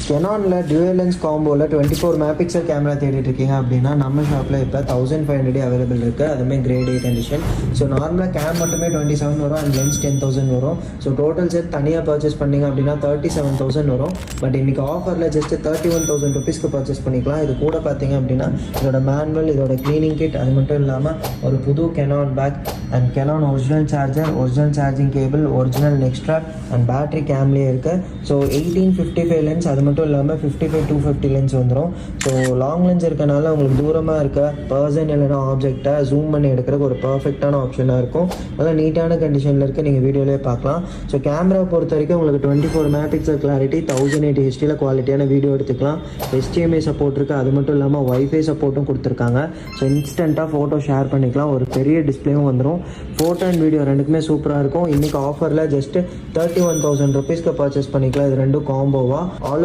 கெனானில் twelve lens காம்போவில் 24 megapixel camera தேடிட்டு இருக்கீங்க அப்படின்னா நம்ம ஷாப்பில் இப்போ 1500 அவைலபிள் இருக்குது. அதுவுமே கிரேட் ஏ கண்டிஷன். ஸோ நார்மலாக கேம் மட்டுமே 27 வரும் அண்ட் லென்ஸ் 10,000 வரும். ஸோ டோட்டல் செட் தனியாக பர்ச்சேஸ் பண்ணிங்க அப்படின்னா 37,000 வரும். பட் இன்றைக்கி ஆஃபரில் ஜஸ்ட் 31,000 ருபீஸ்க்கு பர்ச்சேஸ் பண்ணிக்கலாம். இது கூட பார்த்தீங்க அப்படின்னா இதோட மேனுவல், இதோட க்ளீனிங் கிட், அது மட்டும் இல்லாமல் ஒரு புது Canon bag and Canon original charger, original charging cable, original neck strap and battery கேம்லேயே இருக்குது. ஸோ 1855 லென்ஸ், அது மட்டும் இல்லாமல் 55-250 லென்ஸ் வந்துடும். ஸோ லாங் லென்ஸ் இருக்கனால உங்களுக்கு தூரமாக இருக்க பர்சன் இல்லைனா ஆப்ஜெக்டை ஜூம் பண்ணி எடுக்கிறதுக்கு ஒரு பர்ஃபெக்டான ஆப்ஷனாக இருக்கும். நல்லா நீட்டான கண்டிஷனில் இருக்குது, நீங்கள் வீடியோலேயே பார்க்கலாம். ஸோ கேமரா பொறுத்த வரைக்கும் உங்களுக்கு 24 மெகாபிக்சல் கிளாரிட்டி, 1080 ஹெச்டியில் குவாலிட்டியான வீடியோ எடுத்துக்கலாம். HDMI சப்போர்ட் இருக்குது, அது மட்டும் இல்லாமல் வைஃபை சப்போர்ட்டும் கொடுத்துருக்காங்க. ஸோ இன்ஸ்டண்ட்டாக ஃபோட்டோ ஷேர் பண்ணிக்கலாம். ஒரு பெரிய டிஸ்பிளேவும் வந்துடும். ஃபோட்டோ அண்ட் வீடியோ ரெண்டுக்குமே சூப்பராக இருக்கும். இன்றைக்கி ஆஃபரில் ஜஸ்ட் 31,000 ருபீஸ்க்கு பர்ச்சேஸ் பண்ணிக்கலாம். இது ரெண்டும் காம்போவாக. ஆல்